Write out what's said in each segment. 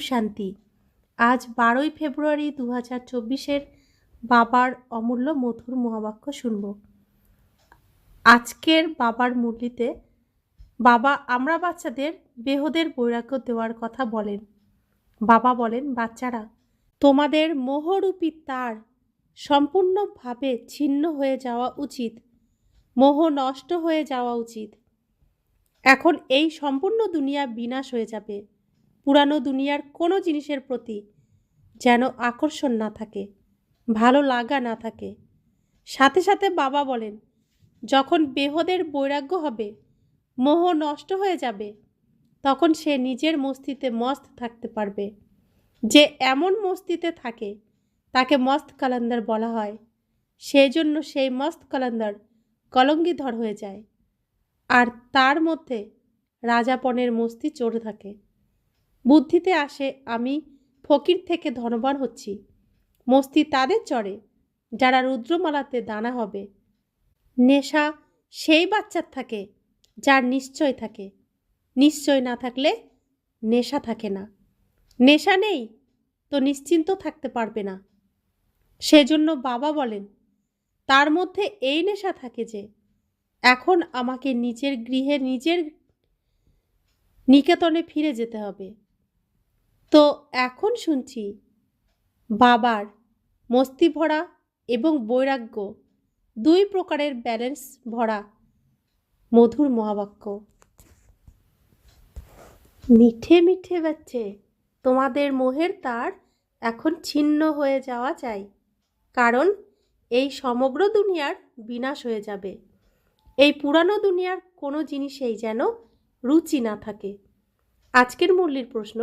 শান্তি। আজ 12ই ফেব্রুয়ারি 2024 বাবার অমূল্য মধুর মহাবাক্য শুনব। আজকের বাবার মুরলিতে বাবা আমরা বাচ্চাদের বেহদের বৈরাগ্য দেওয়ার কথা বলেন। বাবা বলেন, বাচ্চারা, তোমাদের মোহরূপী তার সম্পূর্ণভাবে ছিন্ন হয়ে যাওয়া উচিত, মোহ নষ্ট হয়ে যাওয়া উচিত। এখন এই সম্পূর্ণ দুনিয়া বিনাশ হয়ে যাবে। পুরানো দুনিয়ার কোনো জিনিসের প্রতি যেন আকর্ষণ না থাকে, ভালো লাগা না থাকে। সাথে সাথে বাবা বলেন, যখন বেহদের বৈরাগ্য হবে, মোহ নষ্ট হয়ে যাবে, তখন সে নিজের মস্তিতে মস্ত থাকতে পারবে। যে এমন মস্তিতে থাকে তাকে মস্ত কালান্দার বলা হয়। সেই জন্য সেই মস্ত কালান্দার কলঙ্গিধর হয়ে যায়, আর তার মধ্যে রাজাপনের মস্তি চড়ে থাকে। বুদ্ধিতে আসে আমি ফকির থেকে ধনবান হচ্ছি, মস্তি তাদের চড়ে যারা রুদ্রমালাতে দানা হবে। নেশা সেই বাচ্চার থাকে যার নিশ্চয় থাকে, নিশ্চয় না থাকলে নেশা থাকে না। নেশা নেই তো নিশ্চিন্ত থাকতে পারবে না। সেজন্য বাবা বলেন, তার মধ্যে এই নেশা থাকে যে এখন আমাকে নিজের গৃহে নিজের নিকেতনে ফিরে যেতে হবে। তো এখন শুনছি বাবার মস্তি ভরা এবং বৈরাগ্য দুই প্রকারের ব্যালেন্স ভরা মধুর মহাবাক্য। মিঠে মিঠে বাচ্চে, তোমাদের মোহের তার এখন ছিন্ন হয়ে যাওয়া চাই, কারণ এই সমগ্র দুনিয়ার বিনাশ হয়ে যাবে। এই পুরানো দুনিয়ার কোনো জিনিসেই যেন রুচি না থাকে। আজকের মুরলির প্রশ্ন,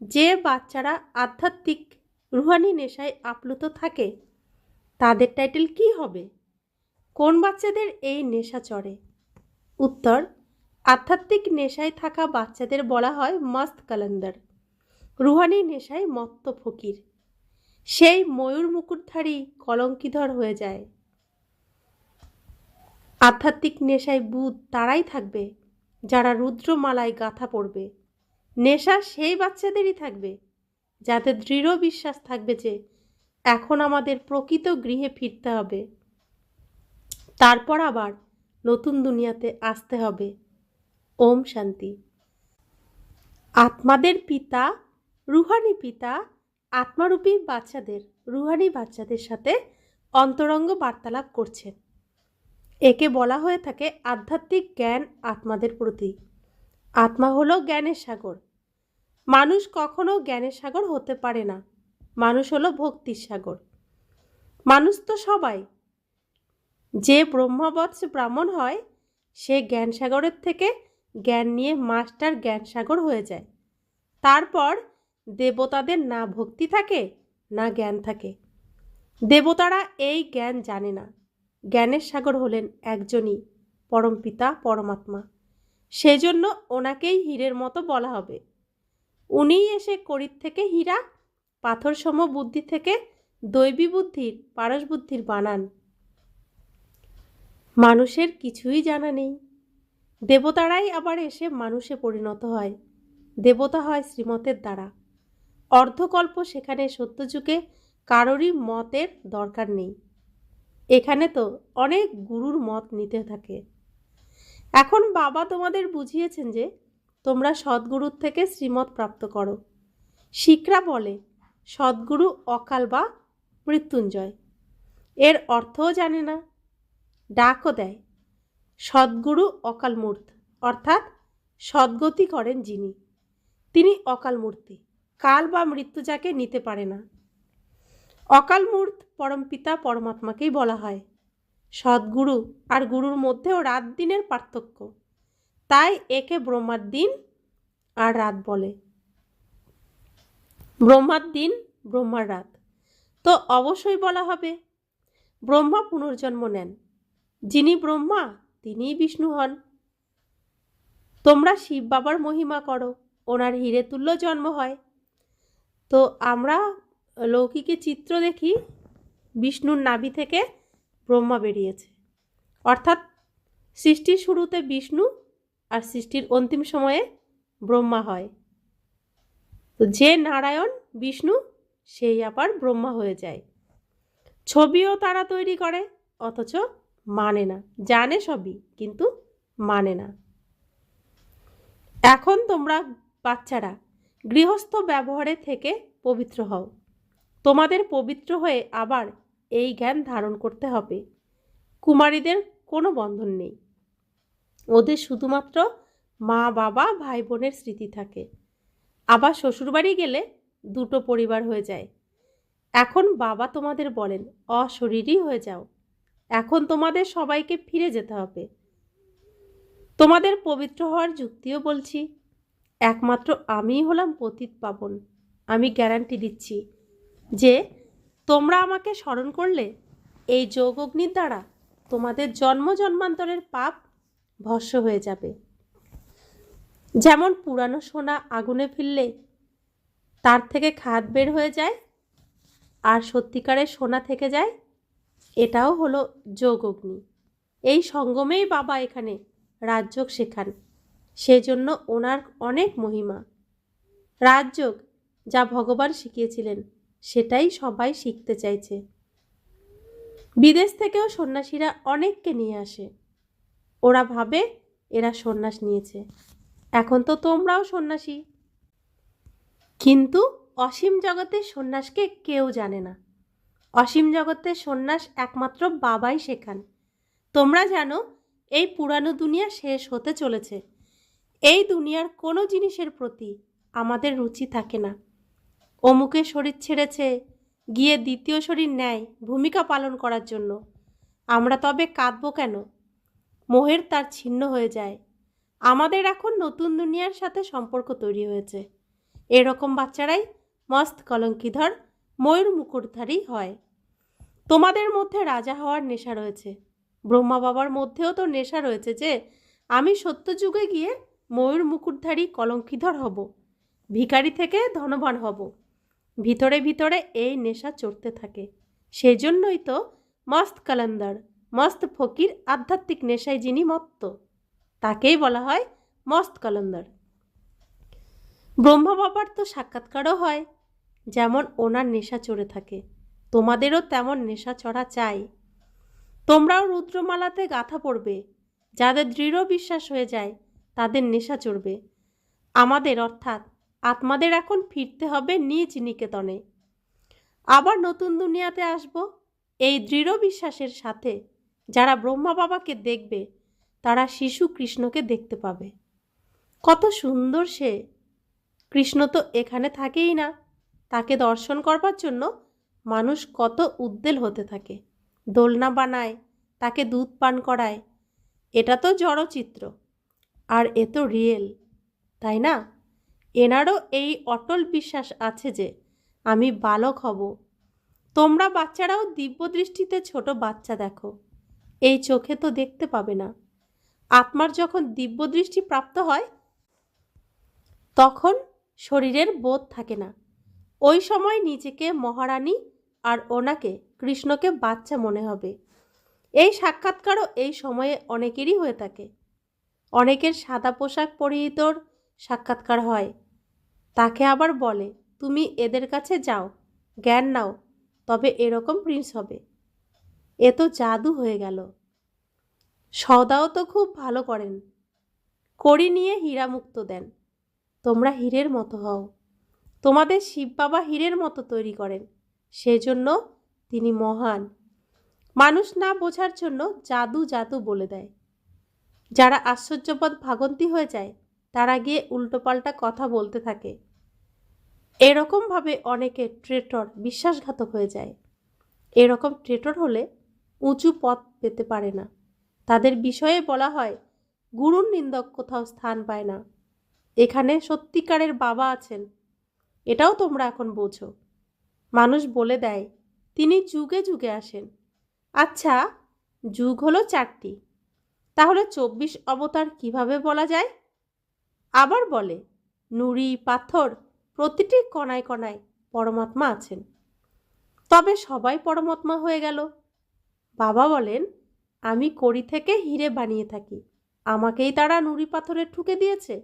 যে বাচ্চারা আধ্যাত্মিক রুহানি নেশায় আপ্লুত থাকে তাদের টাইটেল কি হবে? কোন বাচ্চাদের এই নেশা চড়ে? উত্তর, আধ্যাত্মিক নেশায় থাকা বাচ্চাদের বলা হয় মস্ত কালান্দার, রুহানি নেশায় মত্ত ফকির। সেই ময়ূর মুকুটধারী কলঙ্কিধর হয়ে যায়। আধ্যাত্মিক নেশায় বুধ তারাই থাকবে যারা রুদ্রমালায় গাঁথা পড়বে। নেশা সেই বাচ্চাদেরই থাকবে যাদের দৃঢ় বিশ্বাস থাকবে যে এখন আমাদের প্রকৃত গৃহে ফিরতে হবে, তারপর আবার নতুন দুনিয়াতে আসতে হবে। ওম শান্তি। আত্মাদের পিতা, রুহানি পিতা আত্মারূপী বাচ্চাদের, রুহানি বাচ্চাদের সাথে অন্তরঙ্গ বার্তালাপ করছেন। একে বলা হয়ে থাকে আধ্যাত্মিক জ্ঞান আত্মাদের প্রতি। আত্মা হলো জ্ঞানের সাগর। মানুষ কখনো জ্ঞানের সাগর হতে পারে না। মানুষ হলো ভক্তির সাগর। মানুষ তো সবাই। যে ব্রহ্মবৎস ব্রাহ্মণ হয় সে জ্ঞান সাগরের থেকে জ্ঞান নিয়ে মাস্টার জ্ঞান সাগর হয়ে যায়। তারপর দেবতাদের না ভক্তি থাকে না জ্ঞান থাকে। দেবতারা এই জ্ঞান জানে না। জ্ঞানের সাগর হলেন একজনই, পরমপিতা পরমাত্মা। সেজন্য ওনাকেই হীরের মতো বলা হবে। উনিই এসে করির থেকে হীরা, পাথর সম বুদ্ধি থেকে দৈবী বুদ্ধির, পারস বুদ্ধির বানান। মানুষের কিছুই জানা নেই। দেবতারাই আবার এসে মানুষে পরিণত হয়। দেবতা হয় শ্রীমতের দ্বারা। অর্ধকল্প সেখানে সত্যযুগে কারোরই মতের দরকার নেই। এখানে তো অনেক গুরুর মত নিতে থাকে। এখন বাবা তোমাদের বুঝিয়েছেন যে তোমরা সদ্গুরুর থেকে শ্রীমত প্রাপ্ত করো। শিখরা বলে সদ্গুরু অকাল বা মৃত্যুঞ্জয়। এর অর্থও জানে না, ডাকও দেয়। সদ্গুরু অকাল মূর্ত, অর্থাৎ সদ্গতি করেন যিনি, তিনি অকাল মূর্তি। কাল বা মৃত্যু যাকে নিতে পারে না। অকাল মূর্ত পরমপিতা পরমাত্মাকেই বলা হয়। সদ্গুরু আর গুরুর মধ্যেও রাত দিনের পার্থক্য, তাই একে ব্রহ্মার দিন আর রাত বলে। ব্রহ্মার দিন, ব্রহ্মার রাত। তো অবশ্যই বলা হবে ব্রহ্মা পুনর্জন্ম নেন। যিনি ব্রহ্মা তিনিই বিষ্ণু হন। তোমরা শিব বাবার মহিমা করো, ওনার হীরে তুল্য জন্ম হয়। তো আমরা লৌকিকে চিত্র দেখি বিষ্ণুর নাভি থেকে ব্রহ্মা বেরিয়েছে, অর্থাৎ সৃষ্টির শুরুতে বিষ্ণু আর সৃষ্টির অন্তিম সময়ে ব্রহ্মা হয়। তো যে নারায়ণ বিষ্ণু সেই আবার ব্রহ্মা হয়ে যায়। ছবিও তারা তৈরি করে, অথচ মানে না, জানে সবই কিন্তু মানে না। এখন তোমরা বাচ্চারা গৃহস্থ ব্যবহারে থেকে পবিত্র হও। তোমাদের পবিত্র হয়ে আবার এই জ্ঞান ধারণ করতে হবে। কুমারীদের কোনো বন্ধন নেই, ওদের শুধুমাত্র মা বাবা ভাই বোনের স্মৃতি থাকে। আবার শ্বশুরবাড়ি গেলে দুটো পরিবার হয়ে যায়। এখন বাবা তোমাদের বলেন অশরীরী হয়ে যাও, এখন তোমাদের সবাইকে ফিরে যেতে হবে। তোমাদের পবিত্র হওয়ার যুক্তিও বলছি। একমাত্র আমিই হলাম পতিত পাবন। আমি গ্যারান্টি দিচ্ছি যে তোমরা আমাকে স্মরণ করলে এই যোগ অগ্নির দ্বারা তোমাদের জন্ম জন্মান্তরের পাপ ভস্ম হয়ে যাবে। যেমন পুরানো সোনা আগুনে ফেললে তার থেকে খাদ বের হয়ে যায় আর সত্যিকারের সোনা থেকে যায়, এটাও হলো যোগ অগ্নি। এই সঙ্গমেই বাবা এখানে রাজযোগ শেখান, সেজন্য ওনার অনেক মহিমা। রাজযোগ যা ভগবান শিখিয়েছিলেন সেটাই সবাই শিখতে চাইছে। বিদেশ থেকেও সন্ন্যাসীরা অনেককে নিয়ে আসে। ওরা ভাবে এরা সন্ন্যাস নিয়েছে, এখন তো তোমরাও সন্ন্যাসী। কিন্তু অসীম জগতের সন্ন্যাসকে কেউ জানে না। অসীম জগতের সন্ন্যাস একমাত্র বাবাই শেখান। তোমরা জানো এই পুরানো দুনিয়া শেষ হতে চলেছে। এই দুনিয়ার কোনো জিনিসের প্রতি আমাদের রুচি থাকে না। অমুকের শরীর ছেড়েছে গিয়ে দ্বিতীয় শরীর নেয় ভূমিকা পালন করার জন্য। আমরা তবে কাঁদবো কেন? মোহের তার ছিন্ন হয়ে যায়। আমাদের এখন নতুন দুনিয়ার সাথে সম্পর্ক তৈরি হয়েছে। এরকম বাচ্চারাই মস্ত কলঙ্কিধর ময়ূর মুকুটধারী হয়। তোমাদের মধ্যে রাজা হওয়ার নেশা রয়েছে, ব্রহ্মা বাবার মধ্যেও তো নেশা রয়েছে যে আমি সত্যযুগে গিয়ে ময়ূর মুকুটধারী কলঙ্কিধর হব, ভিখারি থেকে ধনবান হব। ভিতরে ভিতরে এই নেশা চড়তে থাকে। সেই জন্যই তো মস্ত কালান্দার মস্ত ফকির আধ্যাত্মিক নেশায় যিনি মত্ত, তাকেই বলা হয় মস্ত কালান্দার। ব্রহ্মা বাবার তো সাক্ষাৎকারও হয়। যেমন ওনার নেশা চড়ে থাকে, তোমাদেরও তেমন নেশা চড়া চাই। তোমরাও রুদ্রমালাতে গাথা পড়বে। যাদের দৃঢ় বিশ্বাস হয়ে যায় তাদের নেশা চড়বে। আমাদের অর্থাৎ আত্মাদের এখন ফিরতে হবে নিজ নিকেতনে। আবার নতুন দুনিয়াতে আসব। এই দৃঢ় বিশ্বাসের সাথে যারা ব্রহ্মা বাবাকে দেখবে তারা শিশু কৃষ্ণকে দেখতে পাবে। কত সুন্দর সে! কৃষ্ণ তো এখানে থাকেই না, তাকে দর্শন করবার জন্য মানুষ কত উদ্বেল হতে থাকে। দোলনা বানায়, তাকে দুধ পান করায়। এটা তো জড়চিত্র, আর এ তো রিয়েল, তাই না? এনারও এই অটল বিশ্বাস আছে যে আমি বালক হব। তোমরা বাচ্চারাও দিব্য দৃষ্টিতে ছোট বাচ্চা দেখো, এই চোখে তো দেখতে পাবে না। আত্মার যখন দিব্য দৃষ্টি প্রাপ্ত হয় তখন শরীরের বোধ থাকে না। ওই সময় নিজেকে মহারানী আর ওনাকে কৃষ্ণকে বাচ্চা মনে হবে। এই সাক্ষাৎকারও এই সময়ে অনেকেরই হয়ে থাকে। অনেকের সাদা পোশাক পরিহিতর সাক্ষাৎকার হয়। তাকে আবার বলে তুমি এদের কাছে যাও, জ্ঞান নাও, তবে এরকম প্রিন্স হবে। এ তো জাদু হয়ে গেল। সদাও তো খুব ভালো করেন, কড়ি নিয়ে হীরা মুক্ত দেন। তোমরা হীরের মতো হও। তোমাদের শিব বাবা হীরের মতো তৈরি করেন, সেজন্য তিনি মহান। মানুষ না বোঝার জন্য জাদু জাদু বলে দেয়। যারা আশ্চর্যপদ ভাগন্তি হয়ে যায় তারা গিয়ে উল্টোপাল্টা কথা বলতে থাকে। এরকমভাবে অনেকে ট্রেটর বিশ্বাসঘাতক হয়ে যায়। এরকম ট্রেটর হলে উঁচু পদ পেতে পারে না। তাদের বিষয়ে বলা হয় গুরুর নিন্দক কোথাও স্থান পায় না। এখানে সত্যিকারের বাবা আছেন, এটাও তোমরা এখন বোঝো। মানুষ বলে দেয় তিনি যুগে যুগে আসেন। আচ্ছা, যুগ হলো 4টি, তাহলে 24 অবতার কিভাবে বলা যায়? আবার বলে নুড়ি পাথর প্রতিটি কণায় কণায় পরমাত্মা আছেন। তবে সবাই পরমাত্মা হয়ে গেল? বাবা বলেন আমি কড়ি থেকে হীরে বানিয়ে থাকি, আমাকেই তারা নুড়ি পাথরে ঠুকে দিয়েছে।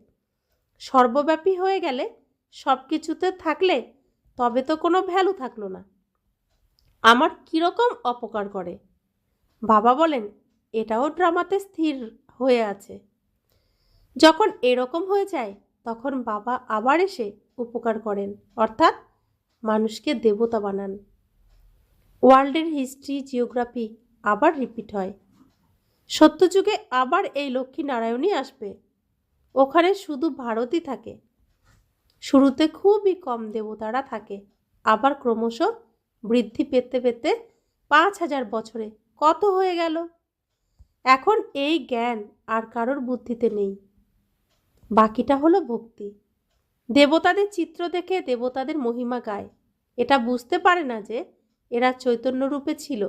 সর্বব্যাপী হয়ে গেলে সব কিছুতে থাকলে তবে তো কোনো ভ্যালু থাকলো না। আমার কীরকম অপকার করে? বাবা বলেন, এটাও ড্রামাতে স্থির হয়ে আছে। যখন এরকম হয়ে যায় তখন বাবা আবার এসে উপকার করেন, অর্থাৎ মানুষকে দেবতা বানান। ওয়ার্ল্ডের হিস্ট্রি, জিওগ্রাফি আবার রিপিট হয়। সত্যযুগে আবার এই লক্ষ্মী নারায়ণই আসবে। ওখানে শুধু ভারতই থাকে। শুরুতে খুবই কম দেবতারা থাকে, আবার ক্রমশ বৃদ্ধি পেতে পেতে 5000 বছরে কত হয়ে গেল। এখন এই জ্ঞান আর কারোর বুদ্ধিতে নেই। বাকিটা হলো ভক্তি। দেবতাদের চিত্র দেখে দেবতাদের মহিমা গায়। এটা বুঝতে পারে না যে এরা চৈতন্য রূপে ছিল।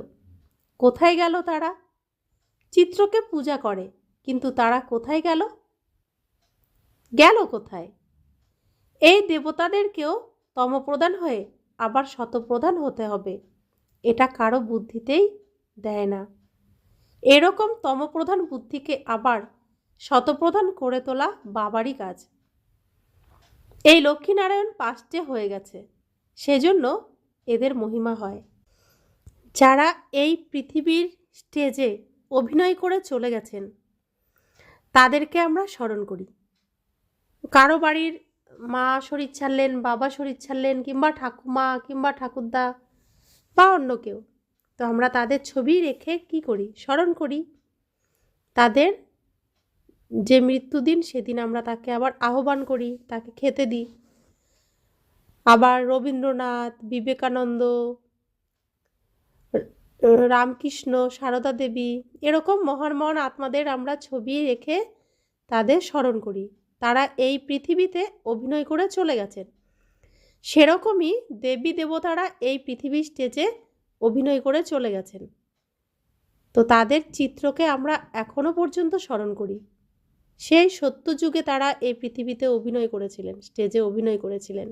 কোথায় গেল তারা? চিত্রকে পূজা করে, কিন্তু তারা কোথায় গেল? গেল কোথায়? এই দেবতাদেরকেও তমপ্রধান হয়ে আবার শতপ্রধান হতে হবে, এটা কারো বুদ্ধিতেই দেয় না। এরকম তমপ্রধান বুদ্ধিকে আবার শতপ্রধান করে তোলা বাবারই কাজ। এই লক্ষ্মীনারায়ণ পাস্টে হয়ে গেছে, সেজন্য এদের মহিমা হয়। যারা এই পৃথিবীর স্টেজে অভিনয় করে চলে গেছেন তাদেরকে আমরা স্মরণ করি। কারো বাড়ির মা শরীর ছাড়লেন, বাবা শরীর ছাড়লেন, কিংবা ঠাকুমা কিংবা ঠাকুরদা বা অন্য কেউ, তো আমরা তাদের ছবি রেখে কি করি? স্মরণ করি। তাদের যে মৃত্যুদিন সেদিন আমরা তাকে আবার আহ্বান করি, তাকে খেতে দিই। আবার রবীন্দ্রনাথ, বিবেকানন্দ, রামকৃষ্ণ, সারদা দেবী, এরকম মহান মহান আত্মাদের আমরা ছবি রেখে তাদের স্মরণ করি। তারা এই পৃথিবীতে অভিনয় করে চলে গেছেন। সেরকমই দেবী দেবতারা এই পৃথিবীর স্টেজে অভিনয় করে চলে গেছেন। তো তাদের চিত্রকে আমরা এখনো পর্যন্ত স্মরণ করি। সেই সত্যযুগে তারা এই পৃথিবীতে অভিনয় করেছিলেন, স্টেজে অভিনয় করেছিলেন।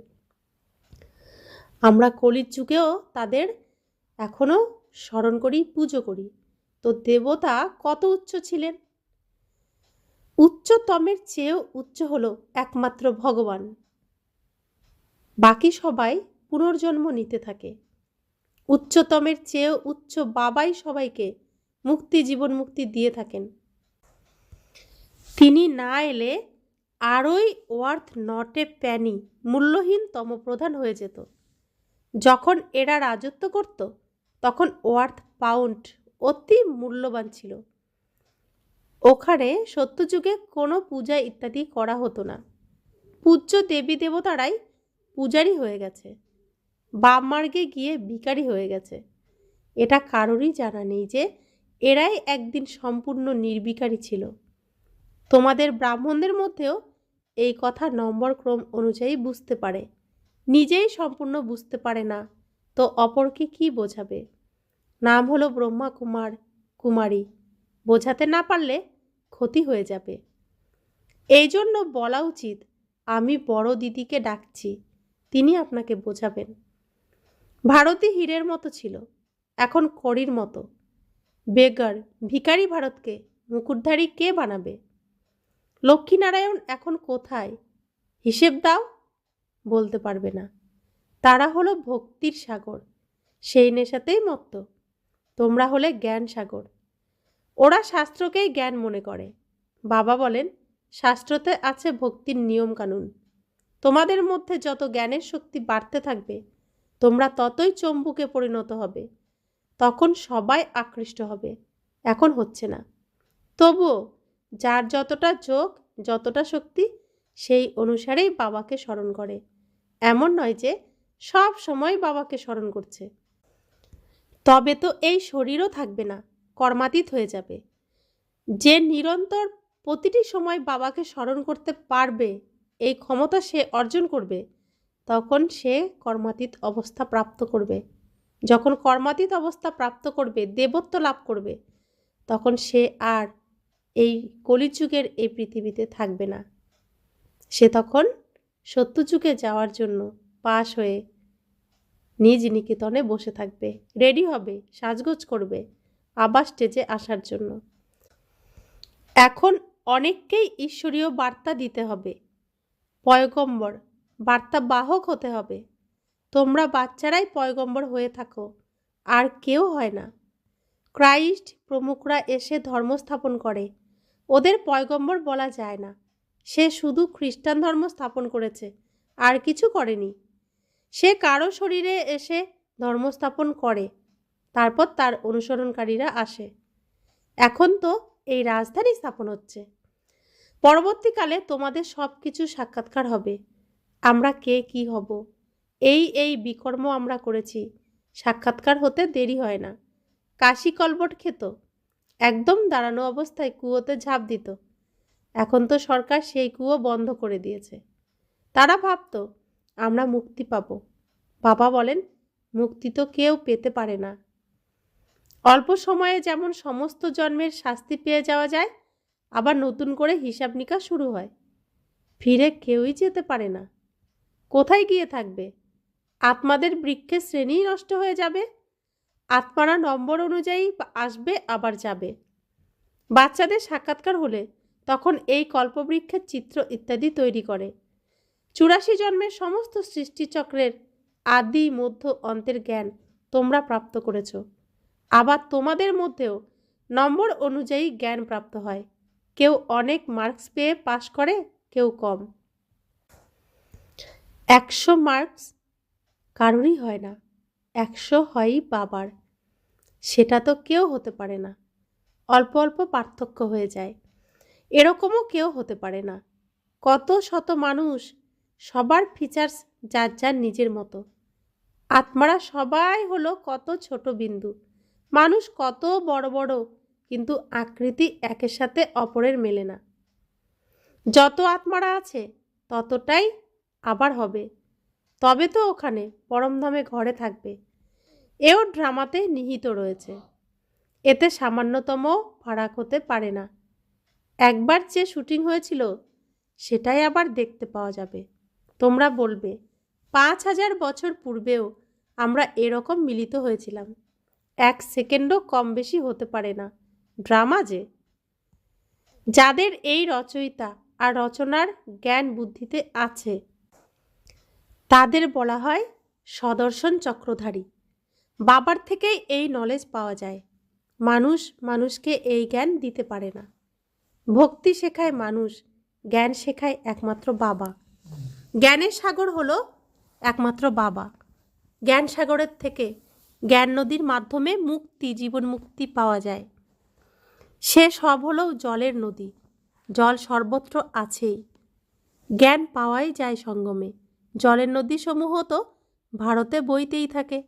আমরা কলির যুগেও তাদের এখনো স্মরণ করি, পুজো করি। তো দেবতা কত উচ্চ ছিলেন? উচ্চতমের চেয়েও উচ্চ হলো একমাত্র ভগবান। বাকি সবাই পুনর্জন্ম নিতে থাকে। উচ্চতমের চেয়েও উচ্চ বাবাই সবাইকে মুক্তি, জীবন মুক্তি দিয়ে থাকেন। তিনি না এলে আরই ওয়ার্থ নট এ প্যানি, মূল্যহীন তমপ্রধান হয়ে যেত। যখন এরা রাজত্ব করত তখন ওয়ার্থ পাউন্ড অতি মূল্যবান ছিল। ওখানে সত্যযুগে কোনো পূজা ইত্যাদি করা হতো না। পূজ্য দেবী দেবতারাই পূজারী হয়ে গেছে, বাম মার্গে গিয়ে ভিখারি হয়ে গেছে। এটা কারোরই জানা নেই যে এরাই একদিন সম্পূর্ণ নির্বিকারী ছিল। তোমাদের ব্রাহ্মণদের মধ্যেও এই কথা নম্বর ক্রম অনুযায়ী বুঝতে পারে। নিজেই সম্পূর্ণ বুঝতে পারে না তো অপরকে কি বোঝাবে? নাম হলো ব্রহ্মা কুমার কুমারী। বোঝাতে না পারলে ক্ষতি হয়ে যাবে। এই জন্য বলা উচিত, আমি বড় দিদিকে ডাকছি, তিনি আপনাকে বোঝাবেন। ভারতী হীরের মতো ছিল, এখন কড়ির মতো। বেগার, ভিখারি ভারতকে মুকুটধারী কে বানাবে? লক্ষ্মীনারায়ণ এখন কোথায়? হিসেব দাও, বলতে পারবে না। তারা হলো ভক্তির সাগর, সেই নেশাতেই মত্ত। তোমরা হলে জ্ঞান সাগর। ওরা শাস্ত্রকেই জ্ঞান মনে করে। বাবা বলেন, শাস্ত্রতে আছে ভক্তির নিয়ম কানুন। তোমাদের মধ্যে যত জ্ঞানের শক্তি বাড়তে থাকবে তোমরা ততই চম্বুকে পরিণত হবে। তখন সবাই আকৃষ্ট হবে। এখন হচ্ছে না। তবুও যার যতটা যোগ, যতটা শক্তি, সেই অনুসারেই বাবাকে স্মরণ করে। এমন নয় যে সব সময় বাবাকে স্মরণ করছে। তবে তো এই শরীরও থাকবে না, কর্মাতীত হয়ে যাবে। যে নিরন্তর প্রতিটি সময় বাবাকে স্মরণ করতে পারবে, এই ক্ষমতা সে অর্জন করবে, তখন সে কর্মাতীত অবস্থা প্রাপ্ত করবে। যখন কর্মাতীত অবস্থা প্রাপ্ত করবে, দেবত্ব লাভ করবে, তখন সে আর এই কলিযুগের এই পৃথিবীতে থাকবে না। সে তখন সত্যযুগে যাওয়ার জন্য পাশ হয়ে নিজ নিকেতনে বসে থাকবে, রেডি হবে, সাজগোজ করবে আবার স্টেজে আসার জন্য। এখন অনেককেই ঈশ্বরীয় বার্তা দিতে হবে। পয়গম্বর বার্তা বাহক হতে হবে। তোমরা বাচ্চারাই পয়গম্বর হয়ে থাকো, আর কেউ হয় না। ক্রাইস্ট প্রমুখরা এসে ধর্ম স্থাপন করে, ওদের পয়গম্বর বলা যায় না। সে শুধু খ্রিস্টান ধর্ম স্থাপন করেছে, আর কিছু করেনি। সে কারো শরীরে এসে ধর্ম স্থাপন করে, তারপর তার অনুসরণকারীরা আসে। এখন তো এই রাজধানী স্থাপন হচ্ছে। পরবর্তীকালে তোমাদের সব কিছু সাক্ষাৎকার হবে। আমরা কে কি হব, এই বিকর্ম আমরা করেছি। সাক্ষাৎকার হতে দেরি হয় না। কাশি কলবট খেত, একদম দাঁড়ানো অবস্থায় কুয়োতে ঝাঁপ দিত। এখন তো সরকার সেই কুয়ো বন্ধ করে দিয়েছে। তারা ভাবত আমরা মুক্তি পাব। বাবা বলেন, মুক্তি তো কেউ পেতে পারে না। অল্প সময়ে যেমন সমস্ত জন্মের শাস্তি পেয়ে যাওয়া যায়, আবার নতুন করে হিসাব নিকাশ শুরু হয়। ফিরে কেউই যেতে পারে না। কোথায় গিয়ে থাকবে? আত্মাদের বৃক্ষের শ্রেণী নষ্ট হয়ে যাবে। আত্মারা নম্বর অনুযায়ী আসবে, আবার যাবে। বাচ্চাদের সাক্ষাৎকার হলে তখন এই কল্পবৃক্ষের চিত্র ইত্যাদি তৈরি করে। 84 জন্মের সমস্ত সৃষ্টিচক্রের আদি মধ্য অন্তের জ্ঞান তোমরা প্রাপ্ত করেছ। আবার তোমাদের মধ্যেও নম্বর অনুযায়ী জ্ঞান প্রাপ্ত হয়। কেউ অনেক মার্কস পেয়ে পাশ করে, কেউ কম। 100 মার্কস কারোরই হয় না, 100 হয়ই বাবার। সেটা তো কেউ হতে পারে না। অল্প অল্প পার্থক্য হয়ে যায়। এরকমও কেউ হতে পারে না। কত শত মানুষ, সবার ফিচার্স যার যার নিজের মতো। আত্মারা সবাই হলো কত ছোট বিন্দু। মানুষ কত বড় বড়, কিন্তু আকৃতি একের সাথে অপরের মেলে না। যত আত্মারা আছে ততটাই আবার হবে। তবে তো ওখানে পরমধামে ঘরে থাকবে। এও ড্রামাতে নিহিত রয়েছে। এতে সামান্যতম ফারাক হতে পারে না। একবার যে শুটিং হয়েছিল সেটাই আবার দেখতে পাওয়া যাবে। তোমরা বলবে 5000 বছর পূর্বেও আমরা এরকম মিলিত হয়েছিলাম। 1 সেকেন্ডও কম বেশি হতে পারে না। ড্রামা যে। যাদের এই রচয়িতা আর রচনার জ্ঞান বুদ্ধিতে আছে তাদের বলা হয় সদর্শন চক্রধারী। বাবার থেকেই এই নলেজ পাওয়া যায়। মানুষ মানুষকে এই জ্ঞান দিতে পারে না। ভক্তি শেখায় মানুষ, জ্ঞান শেখায় একমাত্র বাবা। জ্ঞানের সাগর হলো একমাত্র বাবা। জ্ঞান সাগরের থেকে জ্ঞান নদীর মাধ্যমে মুক্তি, জীবন মুক্তি পাওয়া যায়। সে সব হলো জলের নদী। জল সর্বত্র আছেই, জ্ঞান পাওয়াই যায় সঙ্গমে। জলের নদী সমূহ তো ভারতে বইতেই থাকে।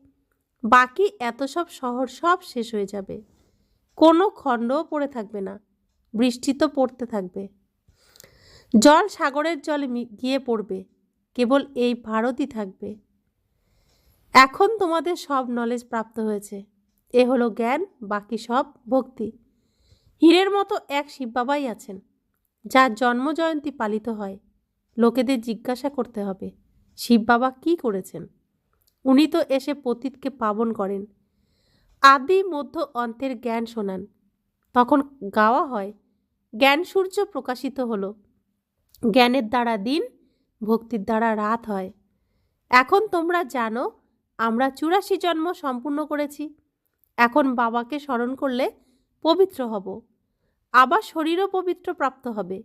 বাকি এত সব শহর সব শেষ হয়ে যাবে, কোনো খণ্ডও পড়ে থাকবে না। বৃষ্টি তো পড়তে থাকবে। জল সাগরের জলে গিয়ে পড়বে, কেবল এই ভারতই থাকবে। এখন তোমাদের সব নলেজ প্রাপ্ত হয়েছে। এ হলো জ্ঞান, বাকি সব ভক্তি। হীরের মতো এক শিব বাবাই আছেন, যার জন্ম জয়ন্তী পালিত হয়। লোকেদের জিজ্ঞাসা করতে হবে শিব বাবা কী করেছেন। উনি তো এসে পতিতকে পাবন করেন, আদি মধ্য অন্তের জ্ঞান শোনান। তখন গাওয়া হয়, জ্ঞান সূর্য প্রকাশিত হলো। জ্ঞানের দ্বারা দিন, ভক্তির দ্বারা রাত হয়। এখন তোমরা জানো আমরা 84 জন্ম সম্পূর্ণ করেছি। এখন বাবাকে স্মরণ করলে পবিত্র হব, আবার শরীরও পবিত্র প্রাপ্ত হবে।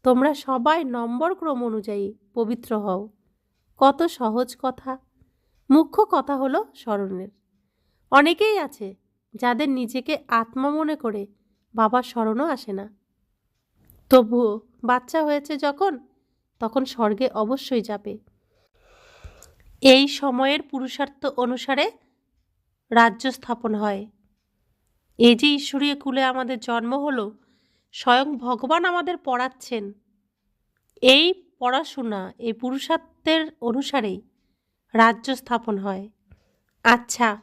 তোমরা সবাই নম্বর ক্রম অনুযায়ী পবিত্র হও। কত সহজ কথা। মুখ্য কথা হলো স্মরণের। অনেকেই আছে যাদের নিজেকে আত্মা মনে করে বাবার স্মরণও আসে না। তবুও বাচ্চা হয়েছে যখন, তখন স্বর্গে অবশ্যই যাবে। এই সময়ের পুরুষার্থ অনুসারে রাজ্য স্থাপন হয়। এই যে ঈশ্বরীয় কুলে আমাদের জন্ম হলো, স্বয়ং ভগবান আমাদের পড়াচ্ছেন। এই পড়াশোনা, এই পুরুষার্থের অনুসারেই রাজ্য স্থাপন হয়। अच्छा,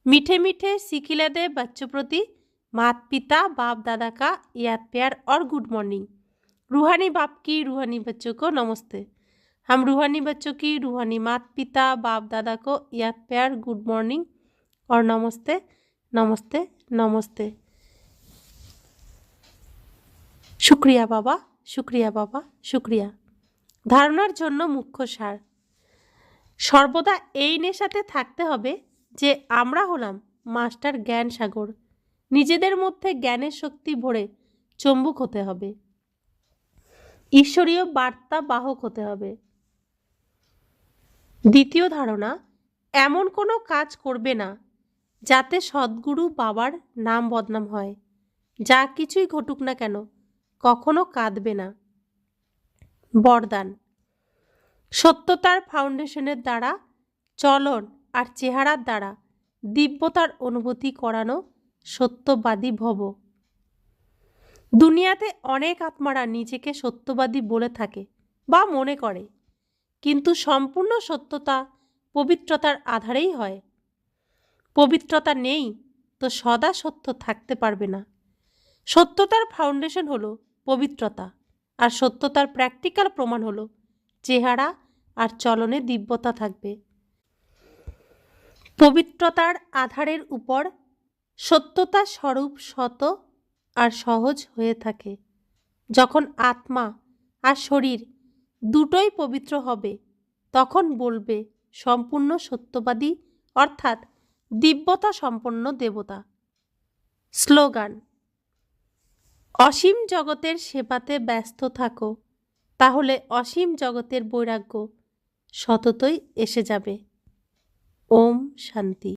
मीठे मीठे सिखिले दे बच्चों प्रति माता पिता बाप दादा का याद प्यार और गुड मॉर्निंग। रूहानी बाप की रूहानी बच्चों को नमस्ते। हम रूहानी बच्चों की रूहानी माता पिता बाप दादा को याद प्यार गुड मॉर्निंग और नमस्ते नमस्ते नमस्ते। शुक्रिया बाबा, शुक्रिया बाबा, शुक्रिया। ধারণার জন্য মুখ্য সার। সর্বদা এই নেশাতে থাকতে হবে যে আমরা হলাম মাস্টার জ্ঞান সাগর। নিজেদের মধ্যে জ্ঞানের শক্তি ভরে চম্বুক হতে হবে, ঈশ্বরীয় বার্তা বাহক হতে হবে। দ্বিতীয় ধারণা, এমন কোনো কাজ করবে না যাতে সদ্গুরু বাবার নাম বদনাম হয়। যা কিছুই ঘটুক না কেন কখনো কাঁদবে না। বরদান, সত্যতার ফাউন্ডেশনের দ্বারা, চলন আর চেহারার দ্বারা দিব্যতার অনুভূতি করানো সত্যবাদী ভব। দুনিয়াতে অনেক আত্মারা নিজেকে সত্যবাদী বলে থাকে বা মনে করে, কিন্তু সম্পূর্ণ সত্যতা পবিত্রতার আধারেই হয়। পবিত্রতা নেই তো সদা সত্য থাকতে পারবে না। সত্যতার ফাউন্ডেশন হলো পবিত্রতা, আর সত্যতার প্র্যাকটিক্যাল প্রমাণ হলো চেহারা আর চলনে দিব্যতা থাকবে। পবিত্রতার আধারের উপর সত্যতার স্বরূপ শত আর সহজ হয়ে থাকে। যখন আত্মা আর শরীর দুটোই পবিত্র হবে তখন বলবে সম্পূর্ণ সত্যবাদী, অর্থাৎ দিব্যতা সম্পন্ন দেবতা। স্লোগান, অসীম জগতের সেবাতে ব্যস্ত থাকো, তাহলে অসীম জগতের বৈরাগ্য সততই এসে যাবে। ওম শান্তি।